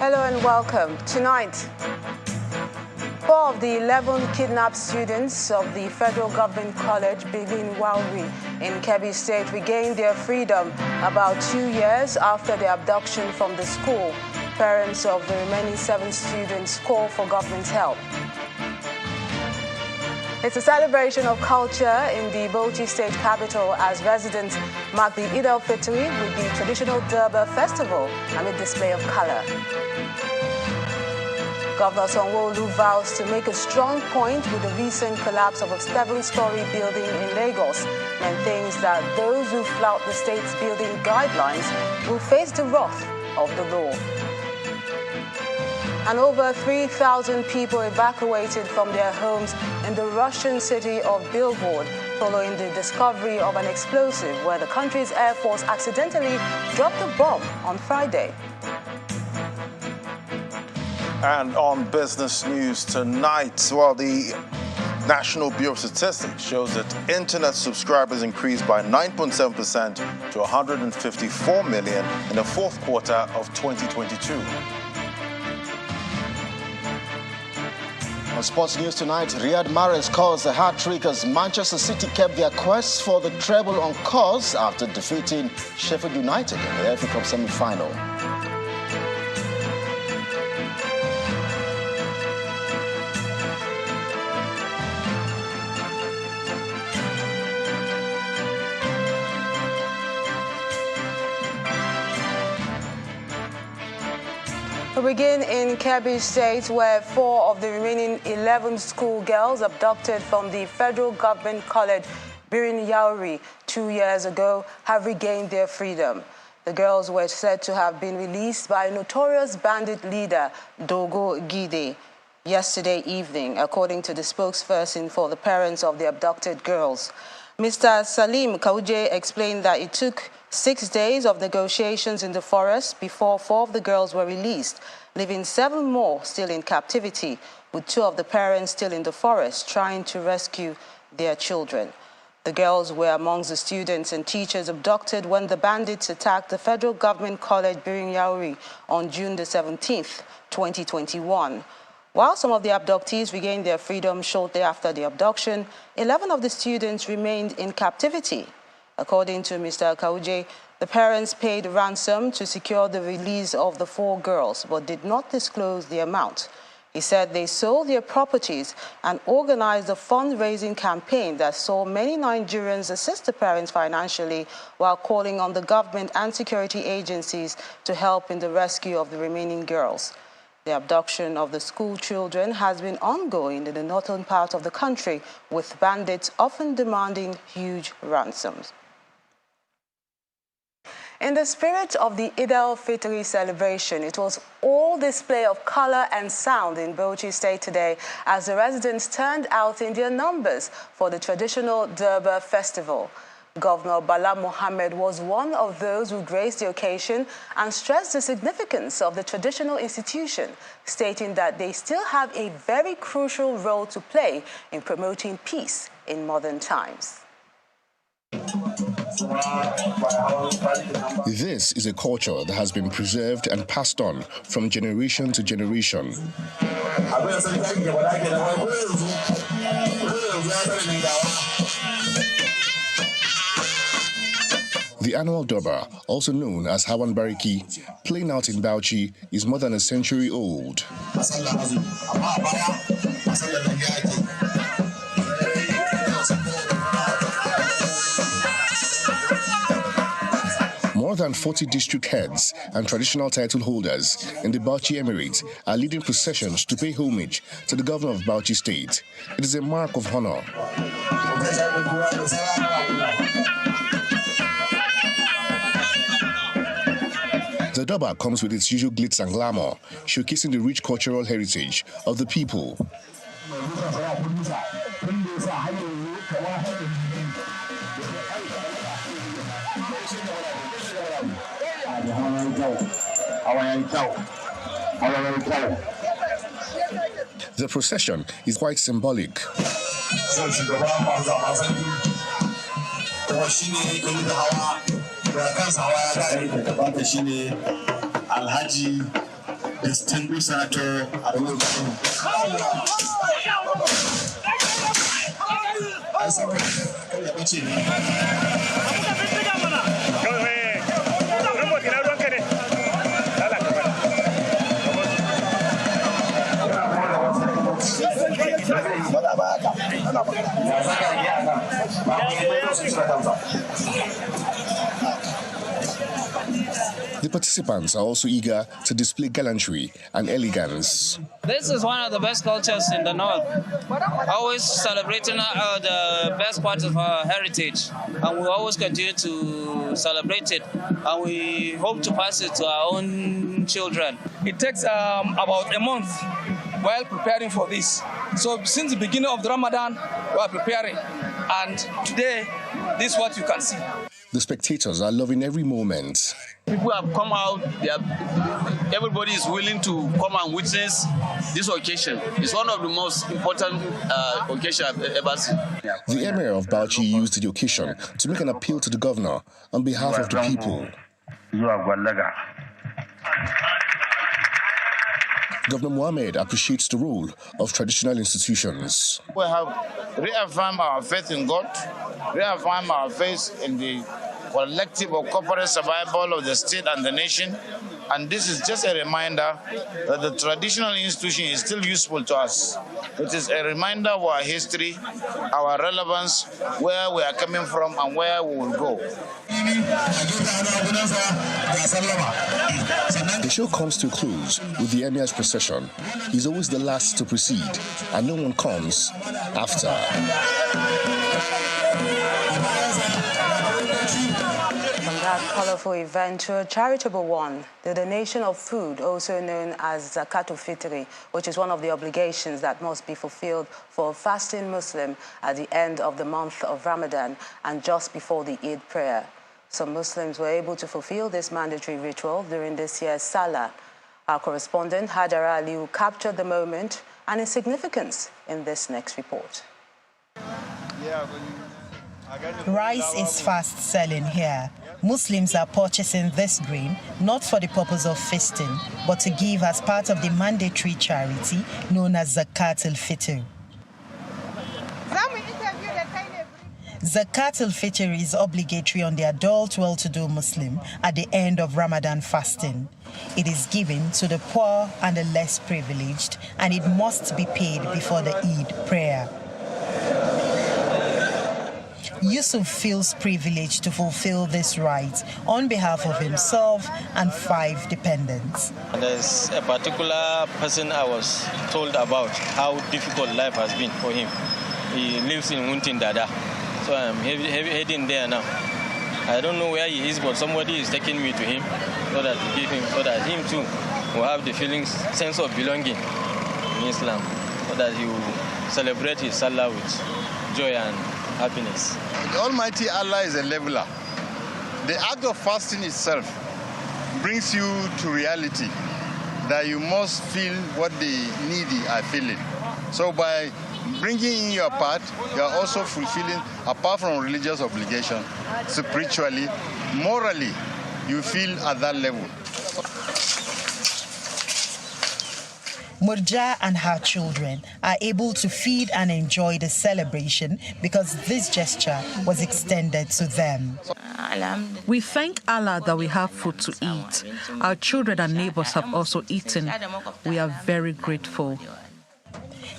Hello and welcome. Tonight, 4 of the 11 kidnapped students of the federal government college Begin Wauri in Kebbi State regained their freedom about 2 years after their abduction from the school. Parents of the remaining 7 students call for government help. It's a celebration of culture in the Bauchi State capital as residents mark the Eid al-Fitr with the traditional Durban festival amid display of color. Governor Sanwo-Olu vows to make a strong point with the recent collapse of a 7-story building in Lagos, and thinks that those who flout the state's building guidelines will face the wrath of the law. And over 3,000 people evacuated from their homes in the Russian city of Belgorod following the discovery of an explosive where the country's Air Force accidentally dropped a bomb on Friday. And on business news tonight, well, the National Bureau of Statistics shows that internet subscribers increased by 9.7% to 154 million in the fourth quarter of 2022. On sports news tonight, Riyad Mahrez scores a hat-trick as Manchester City kept their quest for the treble on course after defeating Sheffield United in the FA Cup semi-final. We begin in Kebbi State, where 4 of the remaining 11 schoolgirls abducted from the federal government college Birin Yauri 2 years ago have regained their freedom. The girls were said to have been released by notorious bandit leader Dogo Gide yesterday evening, according to the spokesperson for the parents of the abducted girls. Mr. Salim Kauje explained that it took 6 days of negotiations in the forest before 4 of the girls were released, leaving 7 more still in captivity, with 2 of the parents still in the forest trying to rescue their children. The girls were amongst the students and teachers abducted when the bandits attacked the federal government college Birin Yauri on June the 17th, 2021. While some of the abductees regained their freedom shortly after the abduction, 11 of the students remained in captivity. According to Mr. Kauje, the parents paid ransom to secure the release of the 4 girls, but did not disclose the amount. He said they sold their properties and organized a fundraising campaign that saw many Nigerians assist the parents financially while calling on the government and security agencies to help in the rescue of the remaining girls. The abduction of the school children has been ongoing in the northern part of the country, with bandits often demanding huge ransoms. In the spirit of the Eid al-Fitr celebration, it was all display of color and sound in Bauchi State today as the residents turned out in their numbers for the traditional Durban festival. Governor Bala Mohammed was one of those who graced the occasion and stressed the significance of the traditional institution, stating that they still have a very crucial role to play in promoting peace in modern times. This is a culture that has been preserved and passed on from generation to generation. The annual Durban, also known as Hawan Bariki, playing out in Bauchi, is more than a century old. More than 40 district heads and traditional title holders in the Bauchi Emirate are leading processions to pay homage to the governor of Bauchi State. It is a mark of honor. The Durban comes with its usual glitz and glamour, showcasing the rich cultural heritage of the people. The procession is quite symbolic. distinguished Senator The participants are also eager to display gallantry and elegance. This is one of the best cultures in the north, always celebrating the best parts of our heritage, and we always continue to celebrate it, and we hope to pass it to our own children. It takes about a month while preparing for this. So since the beginning of the Ramadan, we are preparing, and today, this is what you can see. The spectators are loving every moment. People have come out, everybody is willing to come and witness this occasion. It's one of the most important occasions I've ever seen. The Emir of Bauchi used the occasion to make an appeal to the governor on behalf of the people. Governor Mohammed appreciates the role of traditional institutions. We have reaffirmed our faith in God, reaffirmed our faith in the collective or corporate survival of the state and the nation. And this is just a reminder that the traditional institution is still useful to us. It is a reminder of our history, our relevance, where we are coming from and where we will go. The show comes to a close with the Emir's procession. He's always the last to proceed, and no one comes after. From that colorful event to a charitable one, the donation of food, also known as Zakatul Fitri, which is one of the obligations that must be fulfilled for a fasting Muslim at the end of the month of Ramadan and just before the Eid prayer. Some Muslims were able to fulfill this mandatory ritual during this year's Salah. Our correspondent, Hajara Aliu, captured the moment and its significance in this next report. Rice is fast selling here. Muslims are purchasing this grain not for the purpose of feasting, but to give as part of the mandatory charity known as Zakat al-Fitr. Zakat al-Fitr is obligatory on the adult well-to-do Muslim at the end of Ramadan fasting. It is given to the poor and the less privileged, and it must be paid before the Eid prayer. Yusuf feels privileged to fulfill this right on behalf of himself and 5 dependents. There's a particular person I was told about how difficult life has been for him. He lives in Wuntin Dada, so I'm heading there now. I don't know where he is, but somebody is taking me to him so that to give him, so that him too will have the sense of belonging in Islam, so that he will celebrate his Salah with joy and happiness. The Almighty Allah is a leveler. The act of fasting itself brings you to reality that you must feel what the needy are feeling. So by bringing in your part, you are also fulfilling, apart from religious obligation, spiritually, morally, you feel at that level. Murja and her children are able to feed and enjoy the celebration because this gesture was extended to them. We thank Allah that we have food to eat. Our children and neighbors have also eaten. We are very grateful.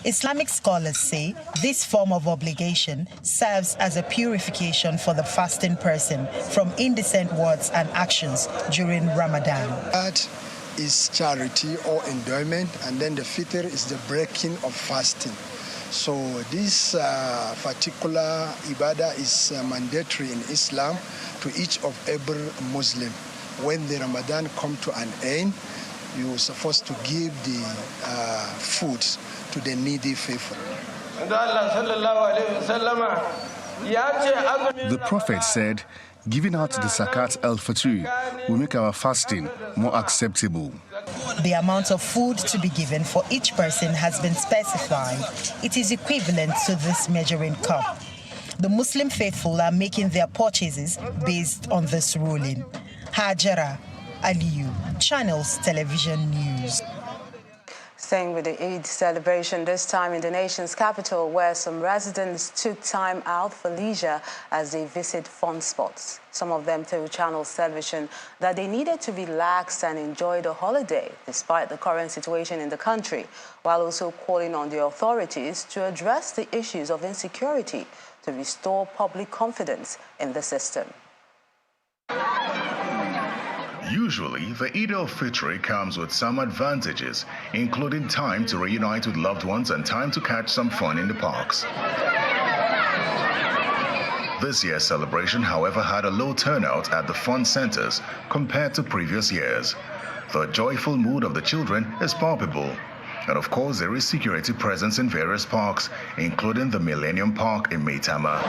Islamic scholars say this form of obligation serves as a purification for the fasting person from indecent words and actions during Ramadan. That is charity or endowment, and then the fitr is the breaking of fasting. So this particular ibadah is mandatory in Islam to each of every Muslim. When the Ramadan come to an end, you're supposed to give the food to the needy people. The Prophet said, giving out the Zakat al-Fitr will make our fasting more acceptable. The amount of food to be given for each person has been specified. It is equivalent to this measuring cup. The Muslim faithful are making their purchases based on this ruling. Hajara Aliu, Channels Television News. Staying with the Eid celebration, this time in the nation's capital, where some residents took time out for leisure as they visit fun spots. Some of them told Channels Television that they needed to relax and enjoy the holiday despite the current situation in the country, while also calling on the authorities to address the issues of insecurity to restore public confidence in the system. Usually, the Eid al-Fitr comes with some advantages, including time to reunite with loved ones and time to catch some fun in the parks. This year's celebration, however, had a low turnout at the fun centers compared to previous years. The joyful mood of the children is palpable. And of course, there is security presence in various parks, including the Millennium Park in Maitama.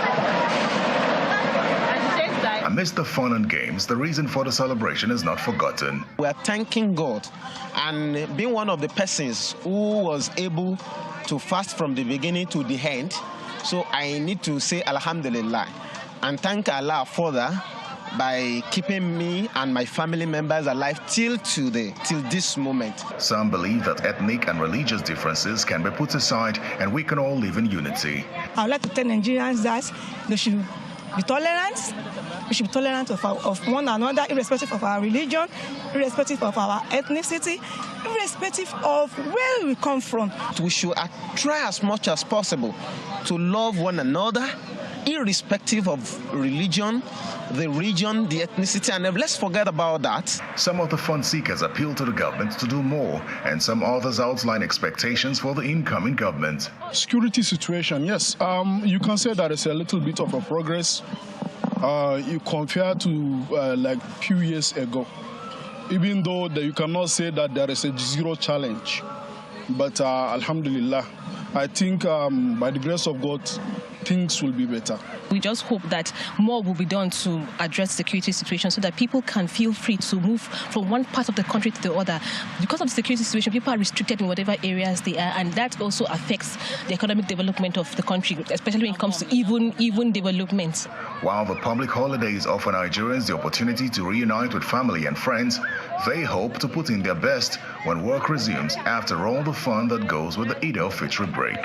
Amidst the fun and games, the reason for the celebration is not forgotten. We are thanking God, and being one of the persons who was able to fast from the beginning to the end, so I need to say Alhamdulillah and thank Allah further by keeping me and my family members alive till this moment. Some believe that ethnic and religious differences can be put aside and we can all live in unity. I would like to tell Nigerians that they should be tolerant. We should be tolerant of one another, irrespective of our religion, irrespective of our ethnicity, irrespective of where we come from. We should try as much as possible to love one another, irrespective of religion, the region, the ethnicity, and let's forget about that. Some of the fun seekers appeal to the government to do more, and some others outline expectations for the incoming government. Security situation, yes. You can say that it's a little bit of a progress. You compare to like few years ago, even though you cannot say that there is a zero challenge. But Alhamdulillah, I think by the grace of God, things will be better. We just hope that more will be done to address the security situation so that people can feel free to move from one part of the country to the other. Because of the security situation, people are restricted in whatever areas they are, and that also affects the economic development of the country, especially when it comes to even development. While the public holidays offer Nigerians the opportunity to reunite with family and friends, they hope to put in their best when work resumes after all the fun that goes with the Eid al-Fitr break.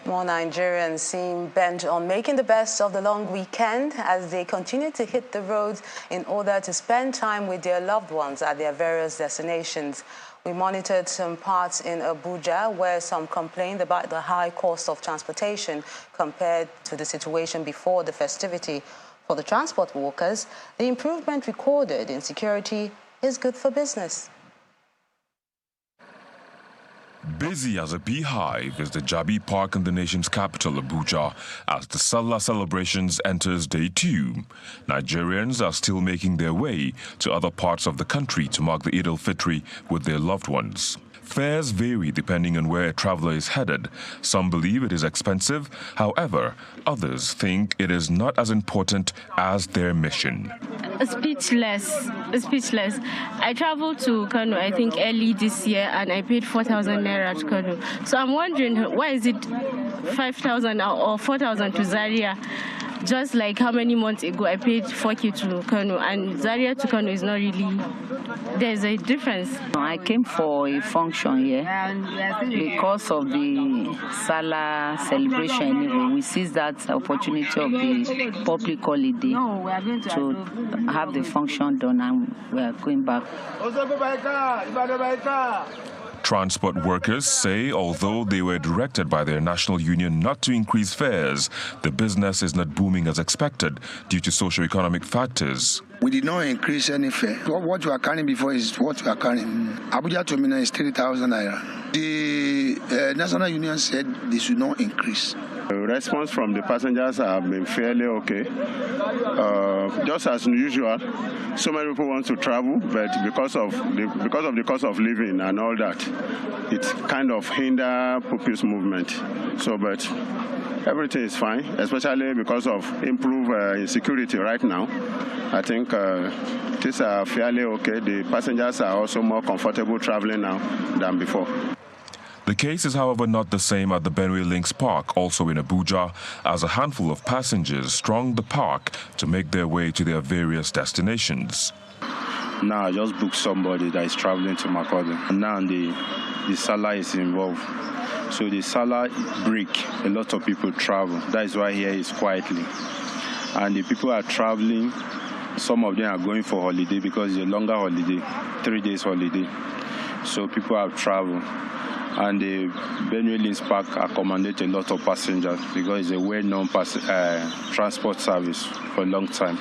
More Nigerians seem bent on making the best of the long weekend as they continue to hit the roads in order to spend time with their loved ones at their various destinations. We monitored some parts in Abuja where some complained about the high cost of transportation compared to the situation before the festivity. For the transport workers, the improvement recorded in security is good for business. Busy as a beehive is the Jabi Park in the nation's capital, Abuja, as the Salah celebrations enters day 2. Nigerians are still making their way to other parts of the country to mark the Eid al-Fitr with their loved ones. Fares vary depending on where a traveler is headed. Some believe it is expensive. However, others think it is not as important as their mission. Speechless. I traveled to Kano, I think, early this year, and I paid 4,000 naira to Kano. So I'm wondering, why is it 5,000 or 4,000 to Zaria? Just like how many months ago I paid 4K to Kano, and Zaria to Kano is not really, there's a difference. I came for a function here because of the Salah celebration. Anyway, we seized that opportunity of the public holiday to have the function done, and we are going back. Transport workers say although they were directed by their national union not to increase fares, the business is not booming as expected due to socio-economic factors. We did not increase any fare. What we are carrying before is what we are carrying. Abuja to Mina is 3,000 naira. The national union said they should not increase. The response from the passengers have been fairly okay. Just as usual, so many people want to travel, but because of the cost of living and all that, it kind of hinder people's movement. So, but everything is fine, especially because of improved insecurity right now. I think things are fairly okay. The passengers are also more comfortable traveling now than before. The case is, however, not the same at the Benue Links Park, also in Abuja, as a handful of passengers thronged the park to make their way to their various destinations. Now I just booked somebody that is traveling to Makurdi. And now the Salah is involved. So the Salah break, a lot of people travel. That is why here is quietly. And the people are traveling. Some of them are going for holiday because it's a longer holiday, 3 days holiday. So people have traveled. And the Benue Links Park accommodates a lot of passengers because it's a well-known transport service for a long time.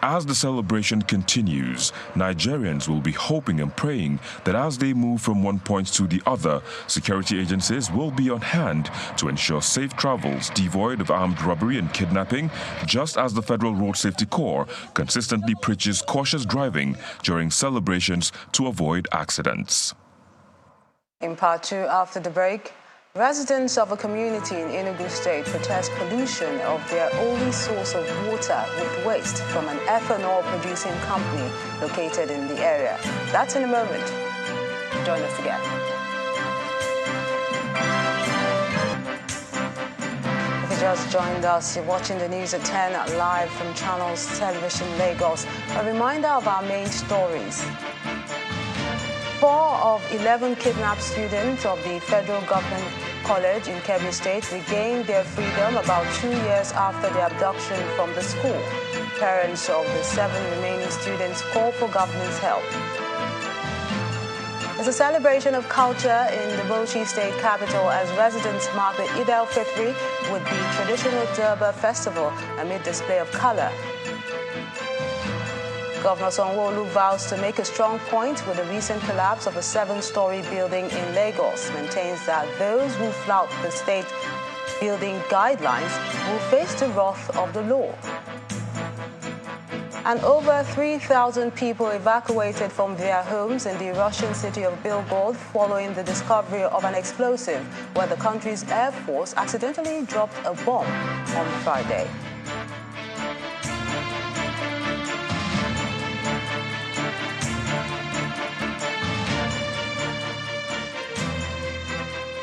As the celebration continues, Nigerians will be hoping and praying that as they move from one point to the other, security agencies will be on hand to ensure safe travels devoid of armed robbery and kidnapping, just as the Federal Road Safety Corps consistently preaches cautious driving during celebrations to avoid accidents. In part two, after the break, residents of a community in Enugu State protest pollution of their only source of water with waste from an ethanol producing company located in the area. That's in a moment. Join us again. If you just joined us, you're watching the news at 10 live from Channels Television Lagos. A reminder of our main stories. 4 of 11 kidnapped students of the federal government college in Kebbi State regained their freedom about 2 years after their abduction from the school. Parents of the 7 remaining students call for government's help. It's a celebration of culture in the Bauchi State capital as residents mark the Eid al-Fitr with the traditional Durban festival amid display of color. Governor Sanwo-Olu vows to make a strong point with the recent collapse of a 7-story building in Lagos, maintains that those who flout the state building guidelines will face the wrath of the law. And over 3,000 people evacuated from their homes in the Russian city of Belgorod following the discovery of an explosive where the country's Air Force accidentally dropped a bomb on Friday.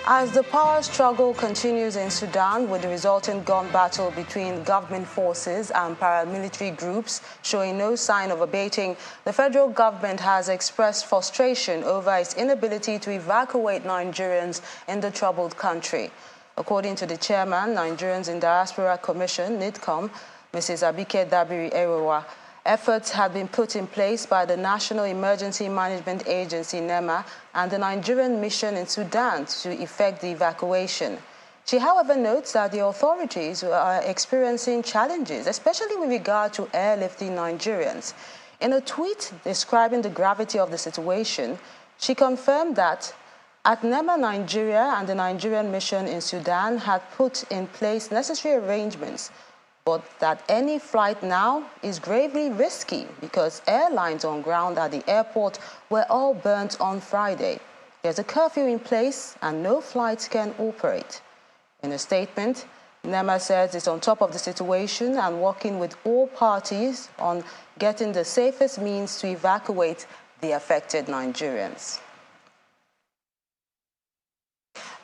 As the power struggle continues in Sudan with the resulting gun battle between government forces and paramilitary groups showing no sign of abating, the federal government has expressed frustration over its inability to evacuate Nigerians in the troubled country. According to the chairman, Nigerians in Diaspora Commission, NIDCOM, Mrs. Abike Dabiri Erowa, efforts have been put in place by the National Emergency Management Agency, NEMA, and the Nigerian mission in Sudan to effect the evacuation. She, however, notes that the authorities are experiencing challenges, especially with regard to airlifting Nigerians. In a tweet describing the gravity of the situation, she confirmed that at NEMA, Nigeria and the Nigerian mission in Sudan had put in place necessary arrangements, but that any flight now is gravely risky because airlines on ground at the airport were all burnt on Friday. There's a curfew in place and no flights can operate. In a statement, NEMA says it's on top of the situation and working with all parties on getting the safest means to evacuate the affected Nigerians.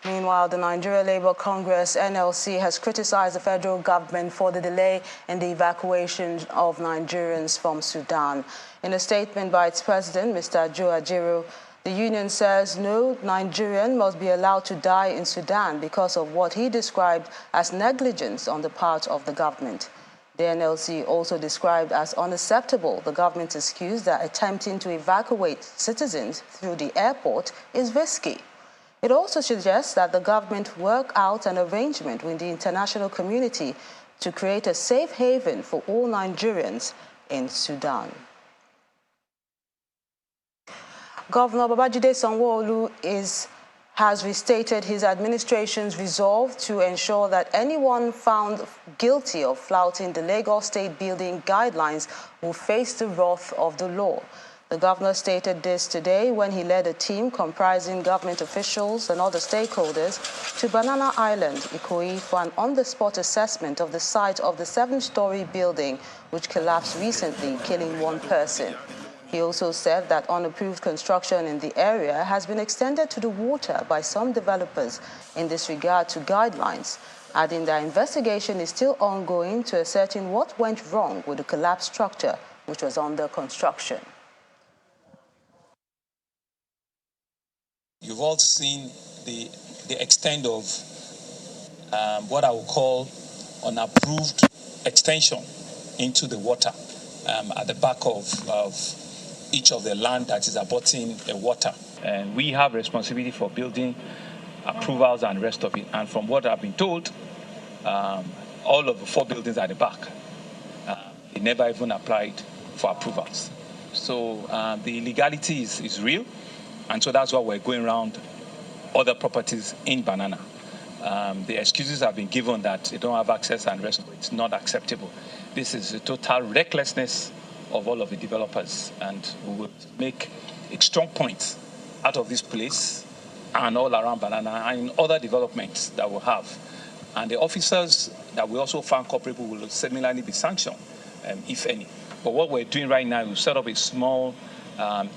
Meanwhile, the Nigeria Labour Congress, NLC, has criticized the federal government for the delay in the evacuation of Nigerians from Sudan. In a statement by its president, Mr. Joe Ajero, the union says no Nigerian must be allowed to die in Sudan because of what he described as negligence on the part of the government. The NLC also described as unacceptable the government's excuse that attempting to evacuate citizens through the airport is risky. It also suggests that the government work out an arrangement with the international community to create a safe haven for all Nigerians in Sudan. Governor Babajide Sanwo-Olu has restated his administration's resolve to ensure that anyone found guilty of flouting the Lagos State building guidelines will face the wrath of the law. The governor stated this today when he led a team comprising government officials and other stakeholders to Banana Island, Ikoyi, for an on-the-spot assessment of the site of the 7-story building which collapsed recently, killing 1 person. He also said that unapproved construction in the area has been extended to the water by some developers in disregard to guidelines, adding that investigation is still ongoing to ascertain what went wrong with the collapsed structure which was under construction. You've all seen the extent of what I would call unapproved extension into the water at the back of each of the land that is abutting the water. And we have responsibility for building approvals and the rest of it. And from what I've been told, all of the 4 buildings at the back, they never even applied for approvals. So the illegality is real. And so that's why we're going around other properties in Banana. The excuses have been given that they don't have access and the rest of it. It's not acceptable. This is a total recklessness of all of the developers, and we will make a strong point out of this place and all around Banana and in other developments that we'll have. And the officers that we also found culpable will similarly be sanctioned, if any. But what we're doing right now is set up a small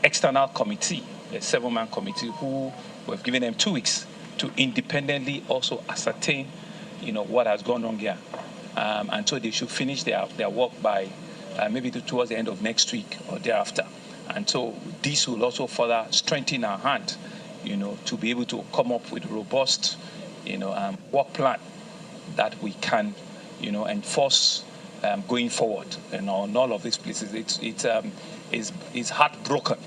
external committee, a 7-man committee, who we've given them 2 weeks to independently also ascertain, what has gone wrong here. And so they should finish their work by maybe towards the end of next week or thereafter. And so this will also further strengthen our hand, to be able to come up with a robust, work plan that we can, enforce going forward. On all of these places, it's heartbroken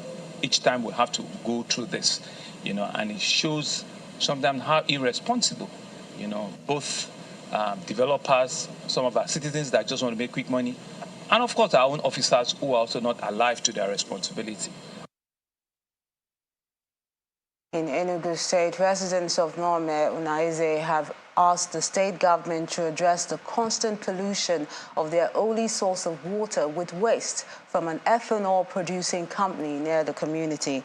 each time we have to go through this, and it shows sometimes how irresponsible, both developers, some of our citizens that just want to make quick money, and of course our own officers who are also not alive to their responsibility. In Enugu State, residents of Nome Unaize have asked the state government to address the constant pollution of their only source of water with waste from an ethanol-producing company near the community.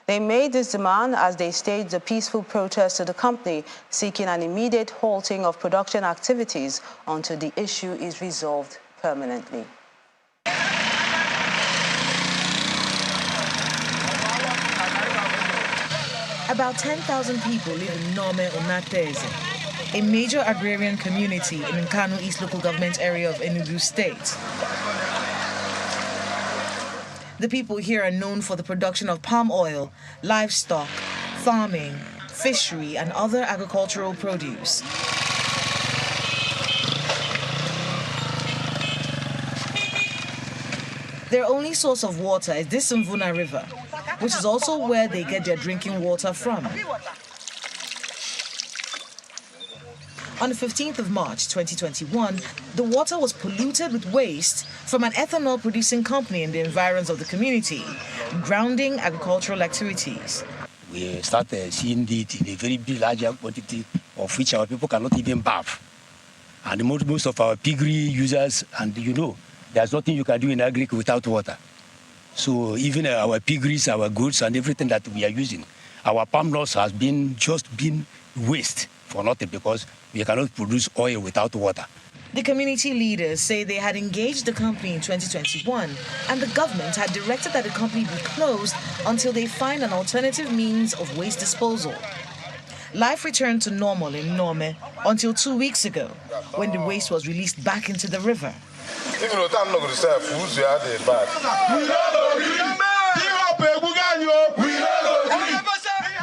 They made this demand as they staged a peaceful protest to the company, seeking an immediate halting of production activities until the issue is resolved permanently. About 10,000 people live in Nome Unateze, a major agrarian community in Nkanu East local government area of Enugu State. The people here are known for the production of palm oil, livestock, farming, fishery, and other agricultural produce. Their only source of water is this Mvuna River, which is also where they get their drinking water from. On the 15th of March 2021, the water was polluted with waste from an ethanol-producing company in the environs of the community, grounding agricultural activities. We started seeing it in a very big, large quantity of which our people cannot even bath. And most of our piggery users, and there's nothing you can do in agriculture without water. So even our piggeries, our goods, and everything that we are using, our palm loss has just been waste for nothing because we cannot produce oil without water. The community leaders say they had engaged the company in 2021 and the government had directed that the company be closed until they find an alternative means of waste disposal. Life returned to normal in Nome until 2 weeks ago when the waste was released back into the river.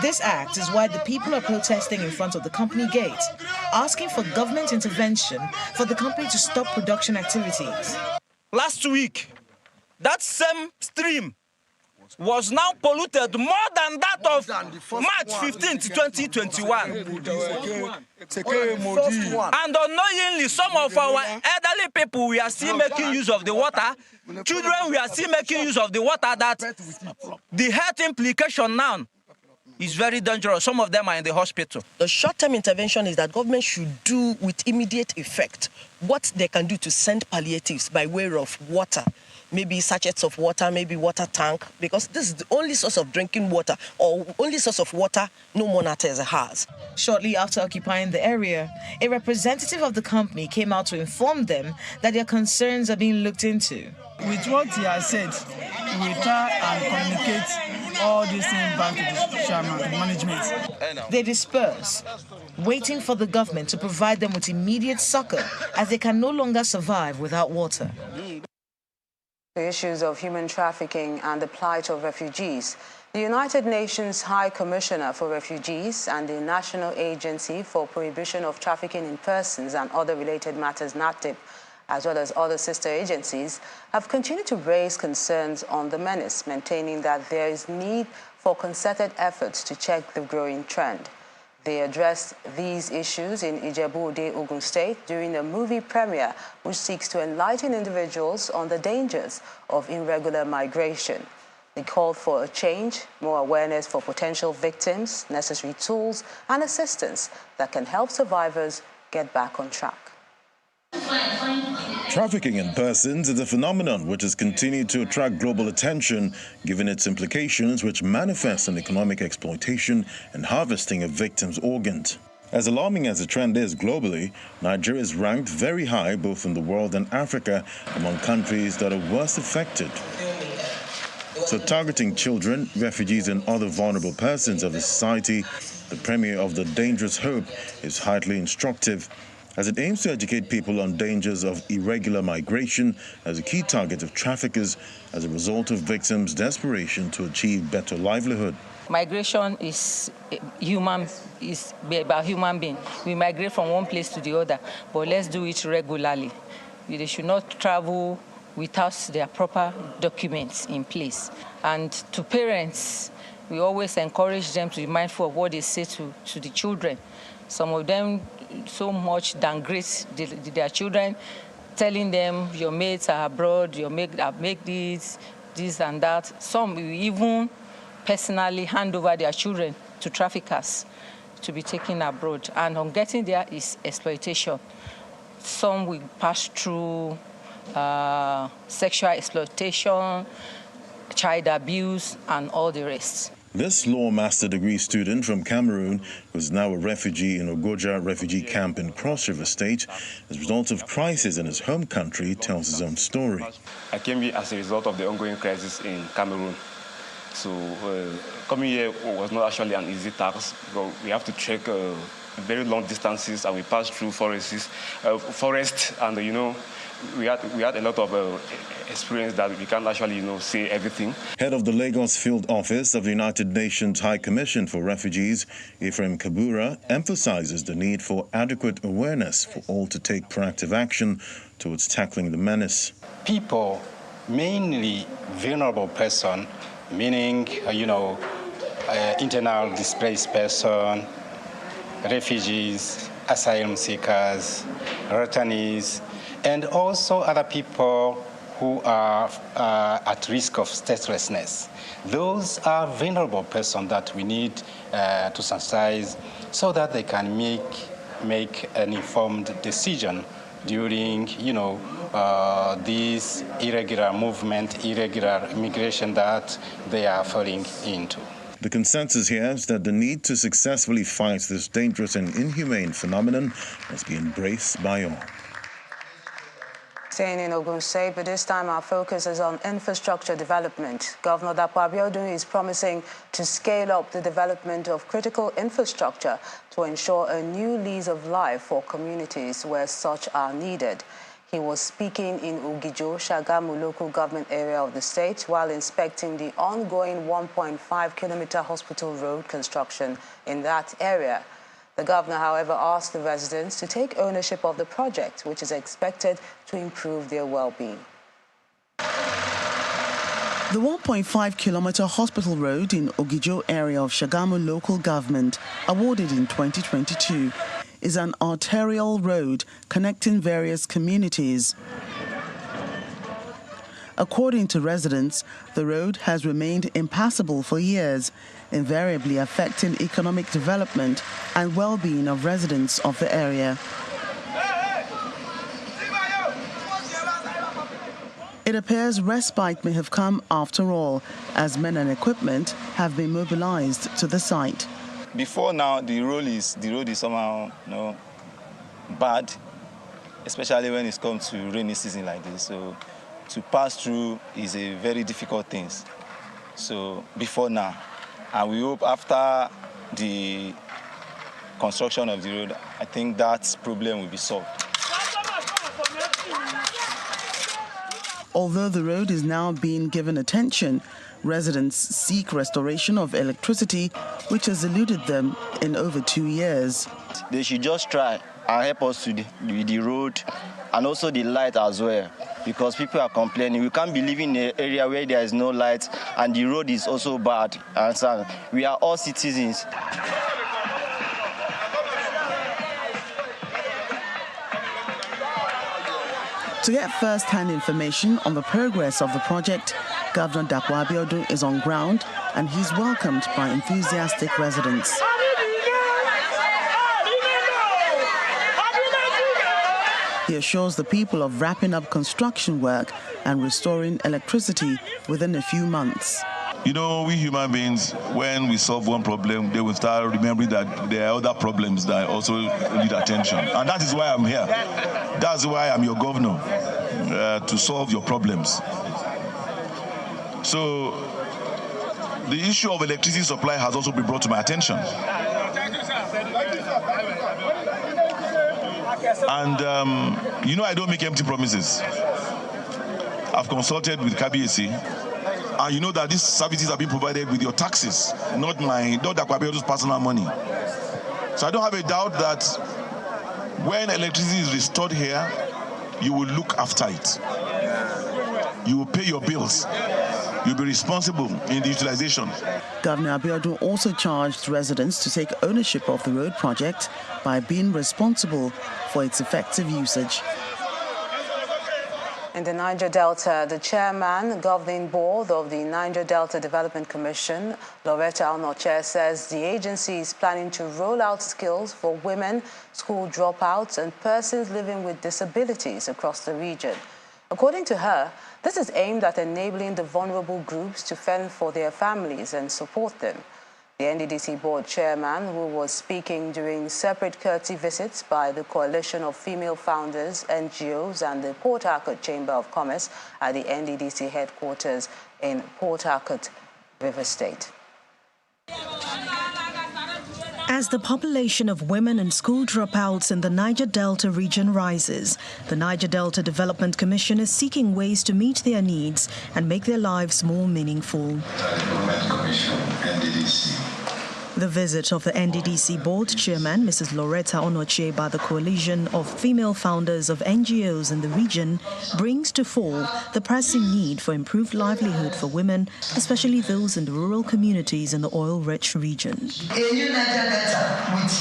This act is why the people are protesting in front of the company gate, asking for government intervention for the company to stop production activities. Last week, that same stream was now polluted more than that of March 15th, 2021. And unknowingly, some of our elderly people, we are still making use of the water. Children, we are still making use of the water. That the health implication now is very dangerous. Some of them are in the hospital. The short-term intervention is that government should do with immediate effect what they can do to send palliatives by way of water. Maybe sachets of water, maybe water tank, because this is the only source of drinking water or only source of water no Unateze has. Shortly after occupying the area, a representative of the company came out to inform them that their concerns are being looked into. With what he has said, we try and communicate all these things back to the chairman, the management. They disperse, waiting for the government to provide them with immediate succor as they can no longer survive without water. The issues of human trafficking and the plight of refugees. The United Nations High Commissioner for Refugees and the National Agency for Prohibition of Trafficking in Persons and Other Related Matters, NATIP, as well as other sister agencies, have continued to raise concerns on the menace, maintaining that there is need for concerted efforts to check the growing trend. They addressed these issues in Ijebu-Ode, Ogun State, during a movie premiere which seeks to enlighten individuals on the dangers of irregular migration. They called for a change, more awareness for potential victims, necessary tools and assistance that can help survivors get back on track. Trafficking in persons is a phenomenon which has continued to attract global attention, given its implications which manifest in economic exploitation and harvesting of victims' organs. As alarming as the trend is globally, Nigeria is ranked very high both in the world and Africa among countries that are worst affected. So targeting children, refugees and other vulnerable persons of the society, the premiere of The Dangerous Hope is highly instructive, as it aims to educate people on dangers of irregular migration as a key target of traffickers as a result of victims' desperation to achieve better livelihood. Migration is about human being. We migrate from one place to the other, but let's do it regularly. They should not travel without their proper documents in place. And to parents, we always encourage them to be mindful of what they say to the children. Some of them so much downgrade their children, telling them your mates are abroad, your mate make this and that. Some will even personally hand over their children to traffickers to be taken abroad. And on getting there is exploitation. Some will pass through sexual exploitation, child abuse, and all the rest. This law master degree student from Cameroon, who is now a refugee in Ogoja refugee camp in Cross River State, as a result of crisis in his home country, tells his own story. I came here as a result of the ongoing crisis in Cameroon. So coming here was not actually an easy task, because we have to trek very long distances, and we pass through forests, and we had a lot of experience that we can't actually say everything. Head of the Lagos Field Office of the United Nations High Commission for Refugees, Ephraim Kabura, emphasizes the need for adequate awareness for all to take proactive action towards tackling the menace. People, mainly vulnerable person, meaning internal displaced person, refugees, asylum seekers, returnees, and also other people who are at risk of statelessness. Those are vulnerable persons that we need to sensitize so that they can make an informed decision during, this irregular movement, irregular immigration that they are falling into. The consensus here is that the need to successfully fight this dangerous and inhumane phenomenon must be embraced by all. Staying in Ogun State, but this time our focus is on infrastructure development. Governor Dapo Abiodun is promising to scale up the development of critical infrastructure to ensure a new lease of life for communities where such are needed. He was speaking in Ugijo, Shagamu local government area of the state while inspecting the ongoing 1.5-kilometer hospital road construction in that area. The governor, however, asked the residents to take ownership of the project, which is expected to improve their well-being. The 1.5-kilometer hospital road in Ugijo area of Shagamu local government, awarded in 2022, is an arterial road connecting various communities. According to residents, the road has remained impassable for years, invariably affecting economic development and well-being of residents of the area. It appears respite may have come after all, as men and equipment have been mobilized to the site. Before now, the road is somehow bad, especially when it comes to rainy season like this. So to pass through is a very difficult thing. So before now, and we hope after the construction of the road, I think that problem will be solved. Although the road is now being given attention, Residents seek restoration of electricity, which has eluded them in over 2 years. They should just try and help us with the road and also the light as well, because people are complaining. We can't be living in an area where there is no light and the road is also bad. And we are all citizens. To get first-hand information on the progress of the project, Governor Dapo Abiodun is on ground and he's welcomed by enthusiastic residents. He assures the people of wrapping up construction work and restoring electricity within a few months. You know, we human beings, when we solve one problem, they will start remembering that there are other problems that also need attention. And that is why I'm here. That's why I'm your governor, to solve your problems. So the issue of electricity supply has also been brought to my attention. And, you know, I don't make empty promises. I've consulted with KBAC, and you know that these services are being provided with your taxes, not Dakwabio's personal money. So I don't have a doubt that when electricity is restored here, you will look after it. You will pay your bills. You'll be responsible in the utilization. Governor Abiodun also charged residents to take ownership of the road project by being responsible for its effective usage. In the Niger Delta, the chairman, governing board of the Niger Delta Development Commission, Loretta Onoche, says the agency is planning to roll out skills for women, school dropouts, and persons living with disabilities across the region. According to her, this is aimed at enabling the vulnerable groups to fend for their families and support them. The NDDC board chairman, who was speaking during separate courtesy visits by the Coalition of Female Founders, NGOs, and the Port Harcourt Chamber of Commerce at the NDDC headquarters in Port Harcourt, River State. As the population of women and school dropouts in the Niger Delta region rises, the Niger Delta Development Commission is seeking ways to meet their needs and make their lives more meaningful. The visit of the NDDC board chairman, Mrs. Loretta Onoche, by the Coalition of Female Founders of NGOs in the region brings to fore the pressing need for improved livelihood for women, especially those in the rural communities in the oil-rich region. A new Niger Delta with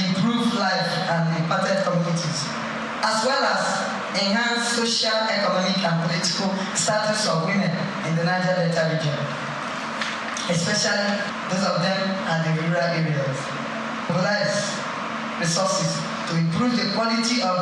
improved life and impacted communities, as well as enhanced social, economic and political status of women in the Niger Delta region, especially those of them at the rural areas. Mobilize resources to improve the quality of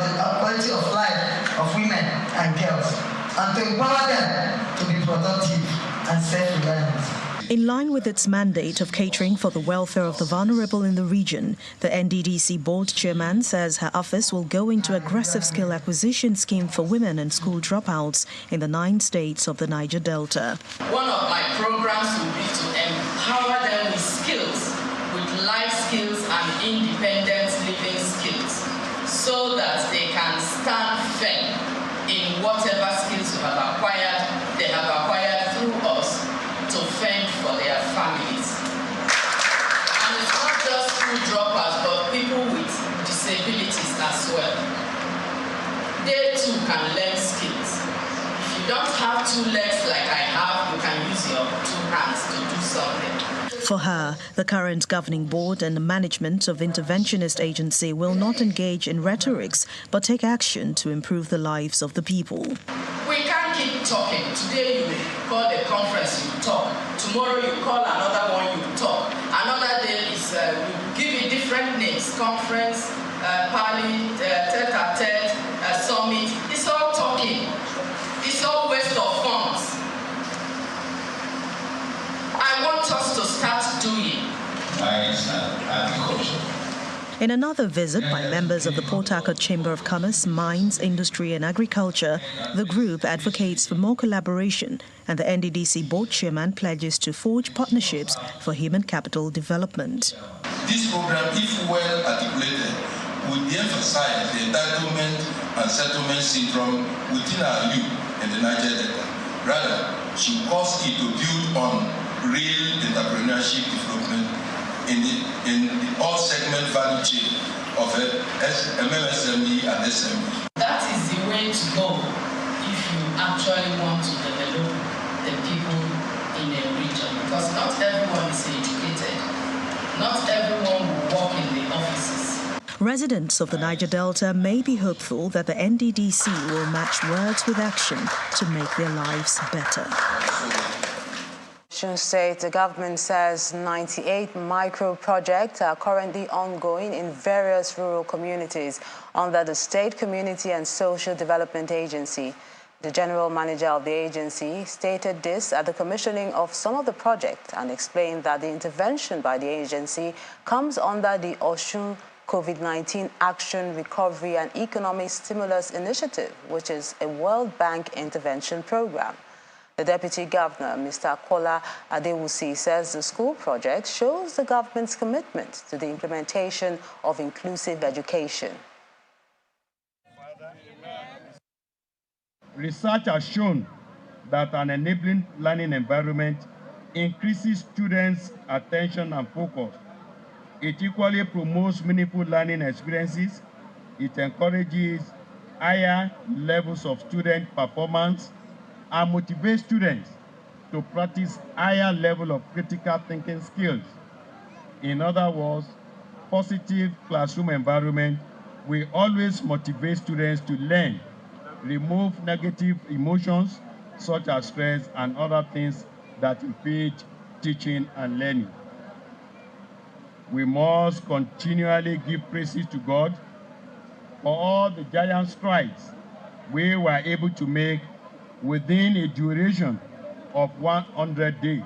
life of women and girls, and to empower them to be productive and self-reliant. In line with its mandate of catering for the welfare of the vulnerable in the region, the NDDC board chairman says her office will go into aggressive skill acquisition scheme for women and school dropouts in the 9 states of the Niger Delta. One of my programs will be to empower them with skills, with life skills and independent living skills, so that they can stand firm in whatever skills they have acquired through us, to fend for their families. And it's not just school dropouts, but people with disabilities as well. They too can learn skills. If you don't have 2 legs like I have, you can use your 2 hands to do something. For her, the current governing board and the management of interventionist agency will not engage in rhetorics, but take action to improve the lives of the people. We can't keep talking. Today you call a conference, you talk. Tomorrow you call another one, you talk. Another day is we give you different names: conference, party, tete-a-tete, summit. It's all talking. It's all waste of funds. I want us to start doing. In another visit by members of the Port Harcourt Chamber of Commerce, Mines, Industry and Agriculture, the group advocates for more collaboration, and the NDDC board chairman pledges to forge partnerships for human capital development. This program, if well articulated, will de-emphasize the entitlement and settlement syndrome within our youth in the Niger Delta. Rather, should cause it to build on real entrepreneurship development in all segment value chain of MSME and SME. That is the way to go if you actually want to develop the people in a region, because not everyone is educated. Not everyone will work in the offices. Residents of the Niger Delta may be hopeful that the NDDC will match words with action to make their lives better. Osun State, the government says 98 micro projects are currently ongoing in various rural communities under the State Community and Social Development Agency. The general manager of the agency stated this at the commissioning of some of the projects and explained that the intervention by the agency comes under the Osun COVID-19 Action, Recovery and Economic Stimulus Initiative, which is a World Bank intervention program. The Deputy Governor, Mr. Kwara Adewusi, says the school project shows the government's commitment to the implementation of inclusive education. Research has shown that an enabling learning environment increases students' attention and focus. It equally promotes meaningful learning experiences. It encourages higher levels of student performance and motivates students to practice higher level of critical thinking skills. In other words, positive classroom environment will always motivate students to learn, remove negative emotions such as stress and other things that impede teaching and learning. We must continually give praises to God for all the giant strides we were able to make within a duration of 100 days.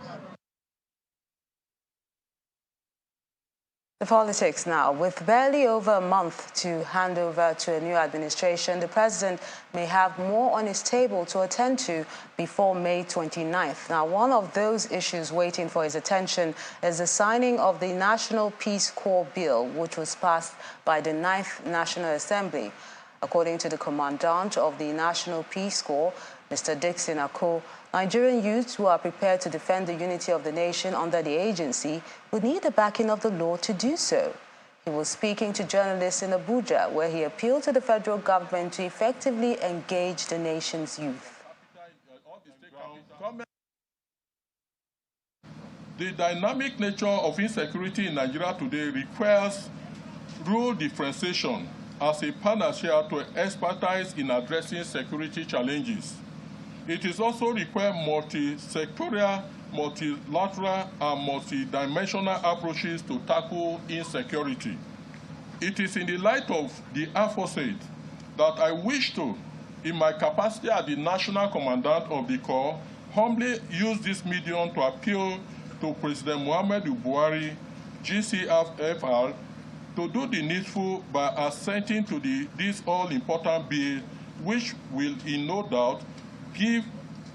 The politics now. With barely over a month to hand over to a new administration, the president may have more on his table to attend to before May 29th. Now, one of those issues waiting for his attention is the signing of the National Peace Corps Bill, which was passed by the 9th National Assembly. According to the commandant of the National Peace Corps, Mr. Dixon Ako, Nigerian youths who are prepared to defend the unity of the nation under the agency would need the backing of the law to do so. He was speaking to journalists in Abuja, where he appealed to the federal government to effectively engage the nation's youth. The dynamic nature of insecurity in Nigeria today requires role differentiation as a panacea to expertise in addressing security challenges. It is also require multi-sectorial, multilateral, and multidimensional approaches to tackle insecurity. It is in the light of the aforesaid that I wish to, in my capacity as the National Commandant of the Corps, humbly use this medium to appeal to President Muhammadu Buhari, GCFR, to do the needful by assenting to this all-important bill, which will, in no doubt, give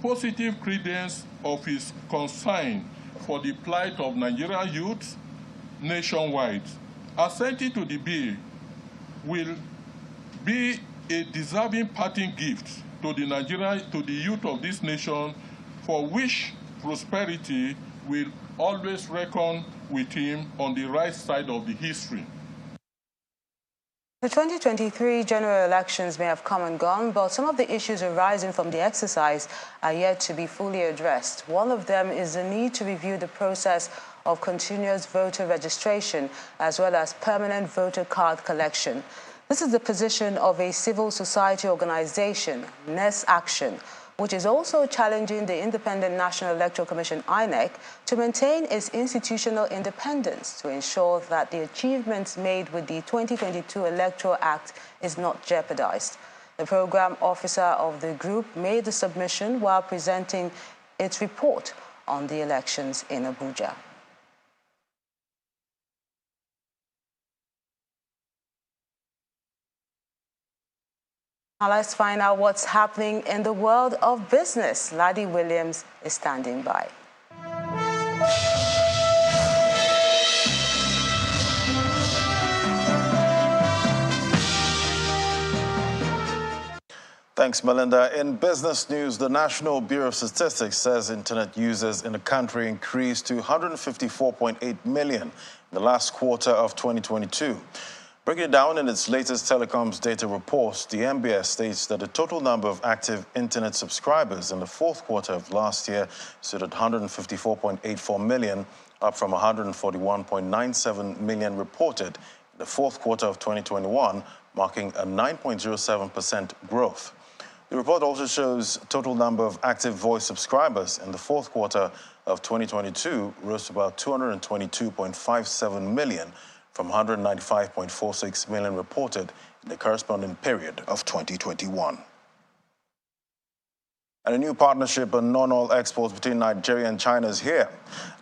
positive credence of his concern for the plight of Nigerian youth nationwide. Assenting to the bill will be a deserving parting gift to the youth of this nation, for which prosperity will always reckon with him on the right side of the history. The 2023 general elections may have come and gone, but some of the issues arising from the exercise are yet to be fully addressed. One of them is the need to review the process of continuous voter registration as well as permanent voter card collection. This is the position of a civil society organization, Ness Action, which is also challenging the Independent National Electoral Commission, INEC, to maintain its institutional independence to ensure that the achievements made with the 2022 Electoral Act is not jeopardized. The program officer of the group made the submission while presenting its report on the elections in Abuja. Now let's find out what's happening in the world of business. Laddie Williams is standing by. Thanks, Melinda. In business news, the National Bureau of Statistics says internet users in the country increased to 154.8 million in the last quarter of 2022. Breaking it down in its latest telecoms data report, the NBS states that the total number of active internet subscribers in the fourth quarter of last year stood at 154.84 million, up from 141.97 million reported in the fourth quarter of 2021, marking a 9.07% growth. The report also shows total number of active voice subscribers in the fourth quarter of 2022 rose to about 222.57 million from 195.46 million reported in the corresponding period of 2021. And a new partnership on non-oil exports between Nigeria and China is here.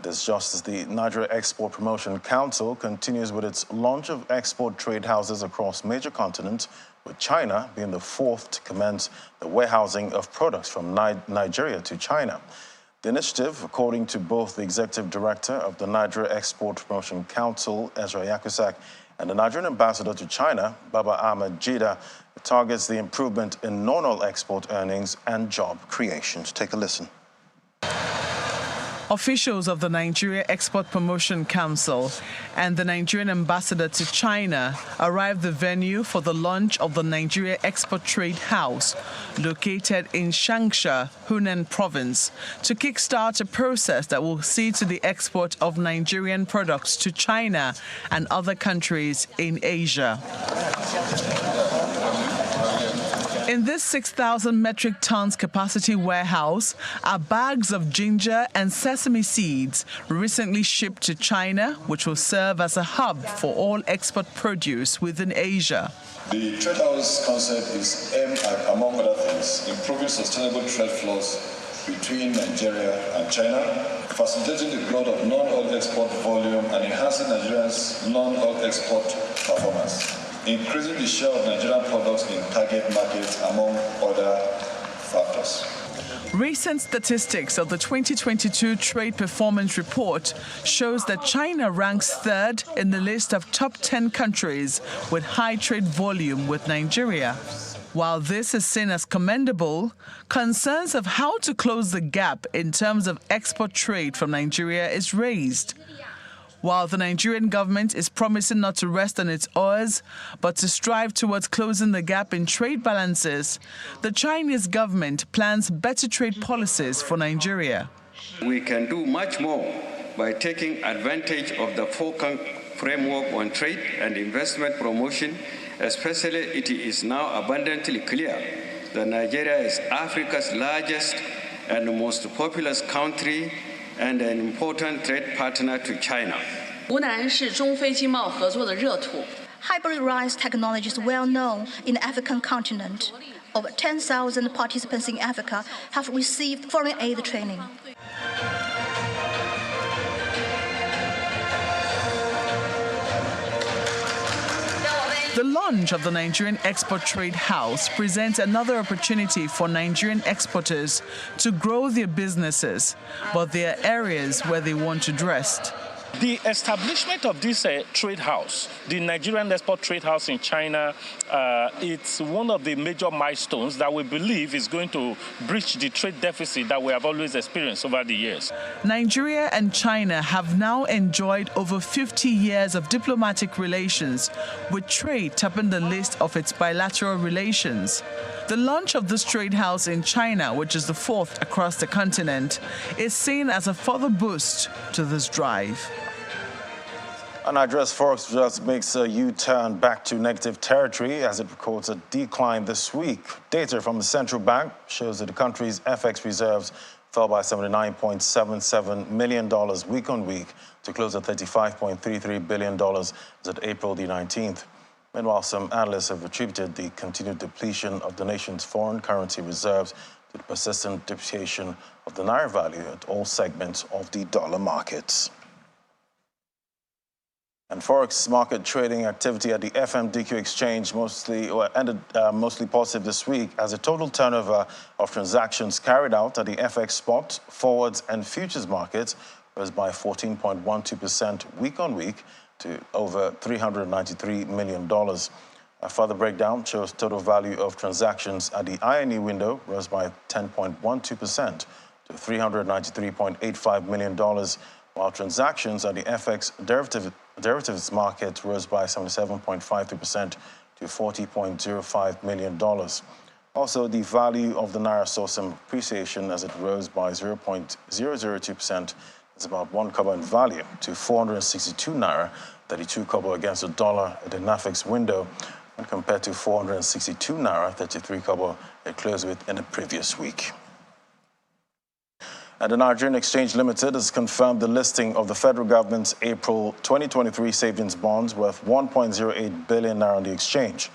This just as the Nigeria Export Promotion Council continues with its launch of export trade houses across major continents, with China being the fourth to commence the warehousing of products from Nigeria to China. The initiative, according to both the Executive Director of the Nigeria Export Promotion Council, Ezra Yakusak, and the Nigerian Ambassador to China, Baba Ahmed Jida, targets the improvement in non-oil export earnings and job creation. Take a listen. Officials of the Nigeria Export Promotion Council and the Nigerian ambassador to China arrived at the venue for the launch of the Nigeria Export Trade House, located in Shangsha, Hunan Province, to kickstart a process that will see to the export of Nigerian products to China and other countries in Asia. In this 6,000 metric tons capacity warehouse are bags of ginger and sesame seeds recently shipped to China, which will serve as a hub for all export produce within Asia. The trade house concept is aimed at, among other things, improving sustainable trade flows between Nigeria and China, facilitating the growth of non-oil export volume and enhancing Nigeria's non-oil export performance, increasing the share of Nigerian products in target markets, among other factors. Recent statistics of the 2022 Trade Performance Report shows that China ranks third in the list of top 10 countries with high trade volume with Nigeria. While this is seen as commendable, concerns of how to close the gap in terms of export trade from Nigeria is raised. While the Nigerian government is promising not to rest on its oars, but to strive towards closing the gap in trade balances, the Chinese government plans better trade policies for Nigeria. We can do much more by taking advantage of the framework on trade and investment promotion, especially it is now abundantly clear that Nigeria is Africa's largest and most populous country and an important trade partner to China. Hybrid rice technology is well known in the African continent. Over 10,000 participants in Africa have received foreign aid training. The launch of the Nigerian Export Trade House presents another opportunity for Nigerian exporters to grow their businesses, but there are areas where they want to rest. The establishment of this trade house, the Nigerian Export Trade House in China, it's one of the major milestones that we believe is going to bridge the trade deficit that we have always experienced over the years. Nigeria and China have now enjoyed over 50 years of diplomatic relations, with trade topping the list of its bilateral relations. The launch of this trade house in China, which is the fourth across the continent, is seen as a further boost to this drive. And Nigeria's forex just makes a U-turn back to negative territory as it records a decline this week. Data from the central bank shows that the country's FX reserves fell by $79.77 million week on week to close at $35.33 billion as of April the 19th. Meanwhile, some analysts have attributed the continued depletion of the nation's foreign currency reserves to the persistent depreciation of the naira value at all segments of the dollar markets. And forex market trading activity at the FMDQ exchange ended mostly positive this week as the total turnover of transactions carried out at the FX spot, forwards and futures markets rose by 14.12% week on week to over $393 million. A further breakdown shows total value of transactions at the INE window rose by 10.12% to $393.85 million, while transactions at the FX derivatives market rose by 77.53% to $40.05 million. Also, the value of the naira saw some appreciation as it rose by 0.002%. It's about 1 kobo in value to 462 naira, 32 kobo against the dollar at the NAFEX window, when compared to 462 naira, 33 kobo it closed with in the previous week. And the Nigerian Exchange Limited has confirmed the listing of the federal government's April 2023 savings bonds worth 1.08 billion naira on the exchange.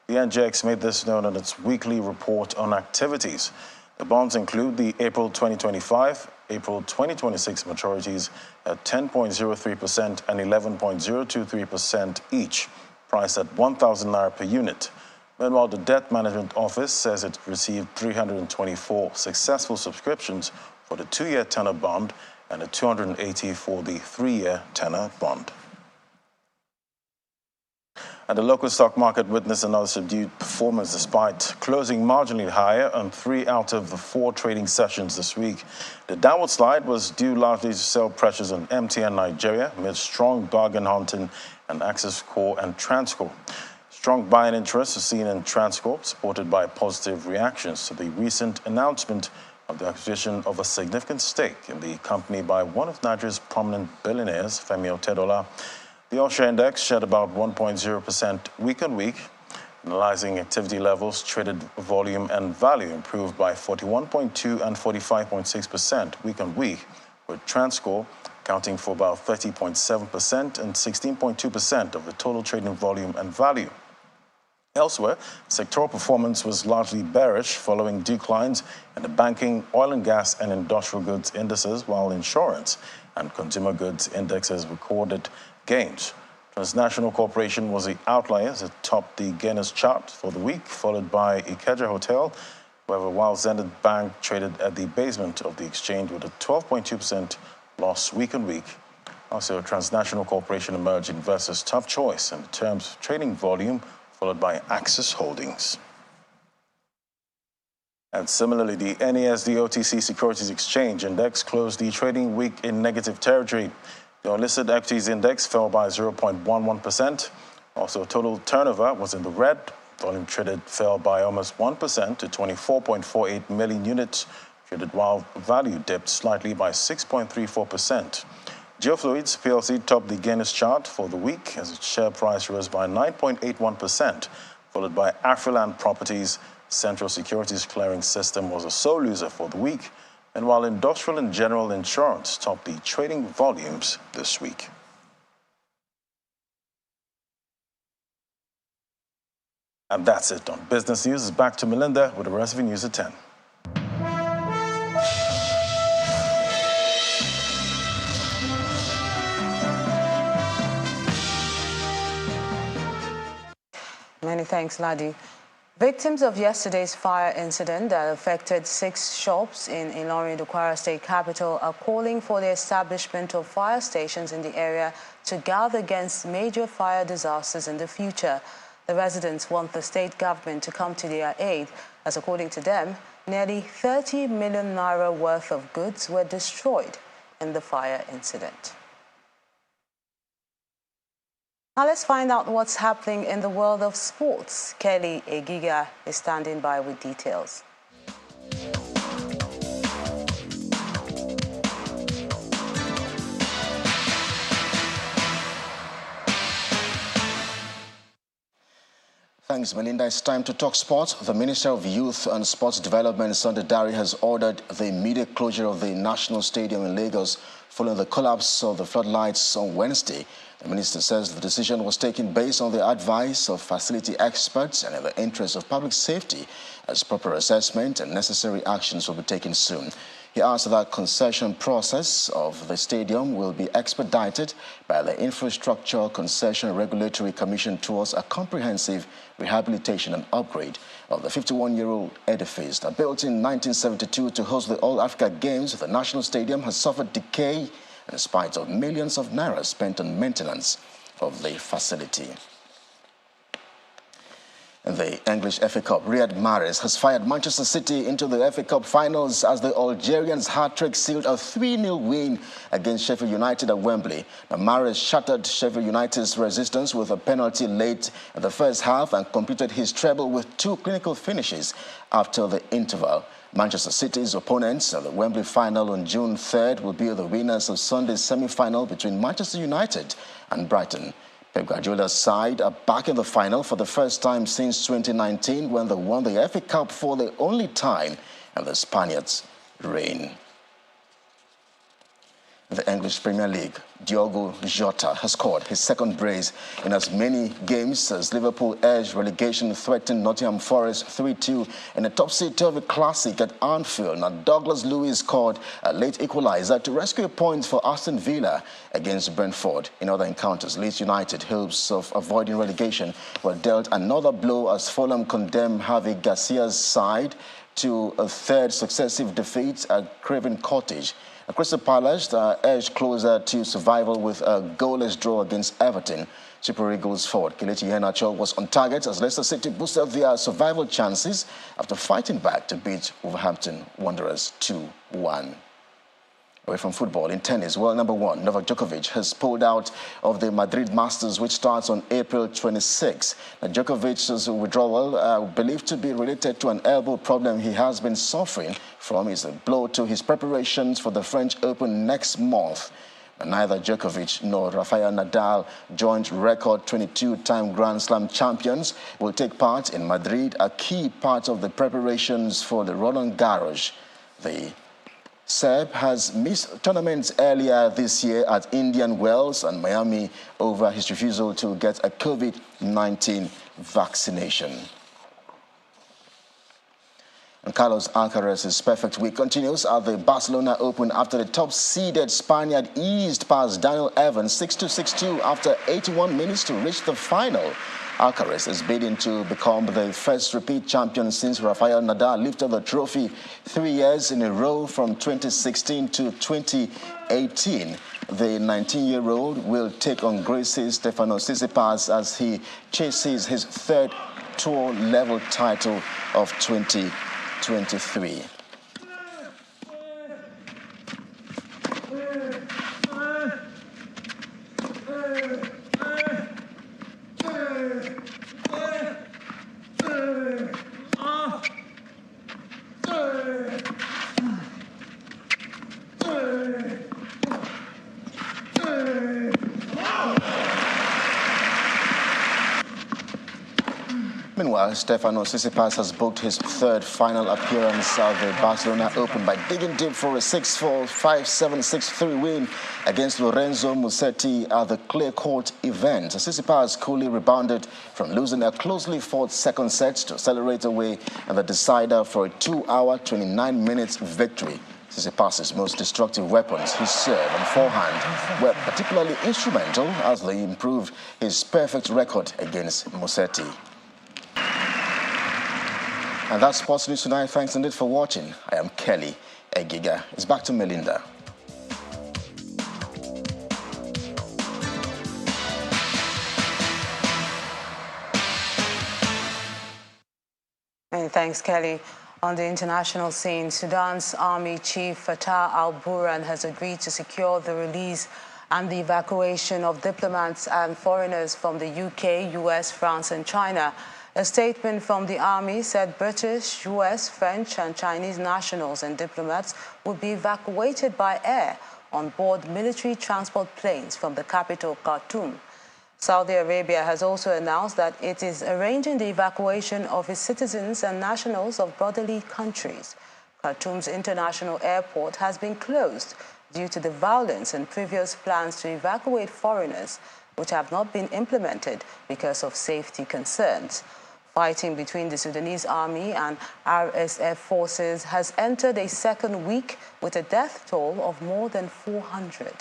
The NGX made this known on its weekly report on activities. The bonds include the April 2025, April 2026 maturities at 10.03% and 11.023% each, priced at 1,000 naira per unit. Meanwhile, the Debt Management Office says it received 324 successful subscriptions for the 2-year tenor bond and the 280 for the 3-year tenor bond. And the local stock market witnessed another subdued performance despite closing marginally higher on 3 out of the 4 trading sessions this week. The downward slide was due largely to sell pressures on MTN Nigeria amid strong bargain hunting and Access Core and Transcorp. Strong buying interest is seen in Transcorp, supported by positive reactions to the recent announcement of the acquisition of a significant stake in the company by one of Nigeria's prominent billionaires, Femi Otedola. The All-Share Index shed about 1.0% week-on-week. Analyzing activity levels, traded volume and value improved by 41.2% and 45.6% week-on-week, with Transcorp accounting for about 30.7% and 16.2% of the total trading volume and value. Elsewhere, sectoral performance was largely bearish following declines in the banking, oil and gas, and industrial goods indices, while insurance and consumer goods indexes recorded gains. Transnational Corporation was the outlier as it topped the gainers chart for the week, followed by Ikeja Hotel. However, while Zenith Bank traded at the basement of the exchange with a 12.2% loss week-on-week. Also, Transnational Corporation emerging versus Top Choice in terms of trading volume, followed by Axis Holdings. And similarly, the NASD OTC Securities Exchange Index closed the trading week in negative territory. The unlisted equities index fell by 0.11%. Also, total turnover was in the red. Volume traded fell by almost 1% to 24.48 million units traded, while value dipped slightly by 6.34%. Geofluids PLC topped the gainers chart for the week as its share price rose by 9.81%, followed by Afriland Properties. Central Securities Clearing System was a sole loser for the week, and while Industrial and General Insurance topped the trading volumes this week. And that's it on Business News. Back to Melinda with the rest of the news at 10. Many thanks, Ladi. Victims of yesterday's fire incident that affected 6 shops in Ilorin, the Kwara State capital, are calling for the establishment of fire stations in the area to guard against major fire disasters in the future. The residents want the state government to come to their aid, as according to them, nearly 30 million naira worth of goods were destroyed in the fire incident. Now let's find out what's happening in the world of sports. Kelly Egiga is standing by with details. Thanks, Melinda. It's time to talk sports. The Minister of Youth and Sports Development, Sunday Dari, has ordered the immediate closure of the National Stadium in Lagos following the collapse of the floodlights on Wednesday. The minister says the decision was taken based on the advice of facility experts and in the interest of public safety, as proper assessment and necessary actions will be taken soon. He asked that concession process of the stadium will be expedited by the Infrastructure Concession Regulatory Commission towards a comprehensive rehabilitation and upgrade of the 51-year-old edifice. Built in 1972 to host the All-Africa Games, the National Stadium has suffered decay in spite of millions of naira spent on maintenance of the facility. In the English FA Cup, Riyad Mahrez has fired Manchester City into the FA Cup finals as the Algerians' hat-trick sealed a 3-0 win against Sheffield United at Wembley. Now, Mahrez shattered Sheffield United's resistance with a penalty late in the first half and completed his treble with 2 clinical finishes after the interval. Manchester City's opponents at the Wembley final on June 3rd will be the winners of Sunday's semi-final between Manchester United and Brighton. Pep Guardiola's side are back in the final for the first time since 2019 when they won the FA Cup for the only time in the Spaniards' reign. In the English Premier League, Diogo Jota has scored his second brace in as many games as Liverpool edged relegation, threatened Nottingham Forest 3-2 in a topsy-turvy classic at Anfield. Now, Douglas Luiz scored a late equaliser to rescue points for Aston Villa against Brentford. In other encounters, Leeds United hopes of avoiding relegation were dealt another blow as Fulham condemned Javi Garcia's side to a third successive defeat at Craven Cottage. Crystal Palace edged closer to survival with a goalless draw against Everton. Super Eagles forward Kelechi Iheanacho was on target as Leicester City boosted their survival chances after fighting back to beat Wolverhampton Wanderers 2-1. Away from football, in tennis, world number 1, Novak Djokovic has pulled out of the Madrid Masters, which starts on April 26. Now, Djokovic's withdrawal, believed to be related to an elbow problem he has been suffering from, is a blow to his preparations for the French Open next month. Neither Djokovic nor Rafael Nadal, joint record 22-time Grand Slam champions, will take part in Madrid, a key part of the preparations for the Roland Garros. The Serb has missed tournaments earlier this year at Indian Wells and Miami over his refusal to get a COVID-19 vaccination. And Carlos Alcaraz's perfect week continues at the Barcelona Open after the top-seeded Spaniard eased past Daniel Evans 6-2, 6-2 after 81 minutes to reach the final. Alcaraz is bidding to become the first repeat champion since Rafael Nadal lifted the trophy 3 years in a row from 2016 to 2018. The 19-year-old will take on Greece's Stefanos Tsitsipas as he chases his third tour-level title of 2023. Meanwhile, Stefanos Tsitsipas has booked his third final appearance at the Barcelona Open by digging deep for a 6-4, 5-7, 6-3 win against Lorenzo Musetti at the clay court event. Tsitsipas coolly rebounded from losing a closely fought second set to accelerate away and the decider for a 2-hour, 29 minutes victory. Tsitsipas's most destructive weapons, his serve and forehand, were particularly instrumental as they improved his perfect record against Musetti. And that's Sports News Tonight. Thanks indeed for watching. I am Kelly Egiga. It's back to Melinda. And thanks, Kelly. On the international scene, Sudan's Army Chief Fattah al-Burhan has agreed to secure the release and the evacuation of diplomats and foreigners from the UK, US, France and China. A statement from the Army said British, US, French and Chinese nationals and diplomats would be evacuated by air on board military transport planes from the capital, Khartoum. Saudi Arabia has also announced that it is arranging the evacuation of its citizens and nationals of borderline countries. Khartoum's international airport has been closed due to the violence and previous plans to evacuate foreigners, which have not been implemented because of safety concerns. Fighting between the Sudanese army and RSF forces has entered a second week with a death toll of more than 400.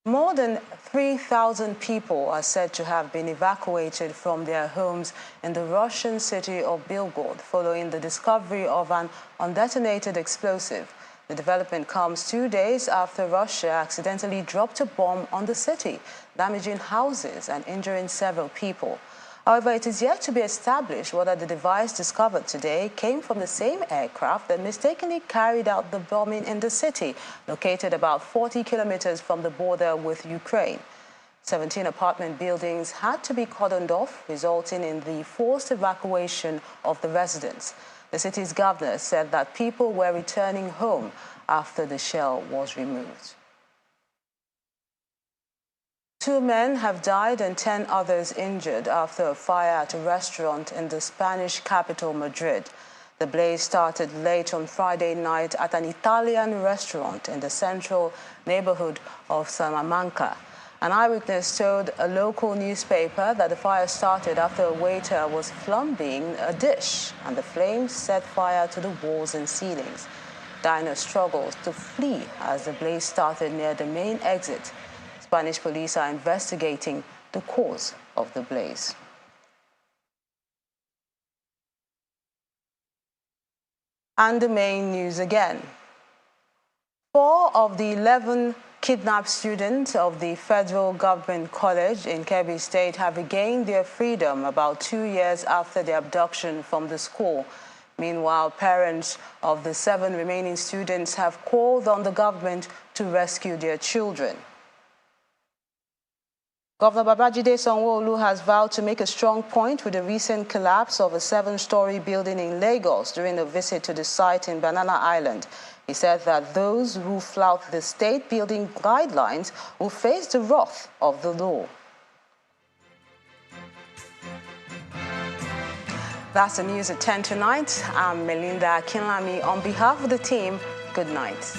More than 3,000 people are said to have been evacuated from their homes in the Russian city of Belgorod following the discovery of an undetonated explosive. The development comes 2 days after Russia accidentally dropped a bomb on the city, damaging houses and injuring several people. However, it is yet to be established whether the device discovered today came from the same aircraft that mistakenly carried out the bombing in the city, located about 40 kilometers from the border with Ukraine. 17 apartment buildings had to be cordoned off, resulting in the forced evacuation of the residents. The city's governor said that people were returning home after the shell was removed. 2 men have died and 10 others injured after a fire at a restaurant in the Spanish capital, Madrid. The blaze started late on Friday night at an Italian restaurant in the central neighborhood of Salamanca. An eyewitness told a local newspaper that the fire started after a waiter was flambing a dish and the flames set fire to the walls and ceilings. Diners struggled to flee as the blaze started near the main exit. Spanish police are investigating the cause of the blaze. And the main news again. 4 of the 11 kidnapped students of the Federal Government College in Kebbi State have regained their freedom about 2 years after their abduction from the school. Meanwhile, parents of the 7 remaining students have called on the government to rescue their children. Governor Babajide Sanwo-Olu has vowed to make a strong point with the recent collapse of a 7-story building in Lagos during a visit to the site in Banana Island. He said that those who flout the state building guidelines will face the wrath of the law. That's the news at 10 tonight. I'm Melinda Akinlami. On behalf of the team, good night.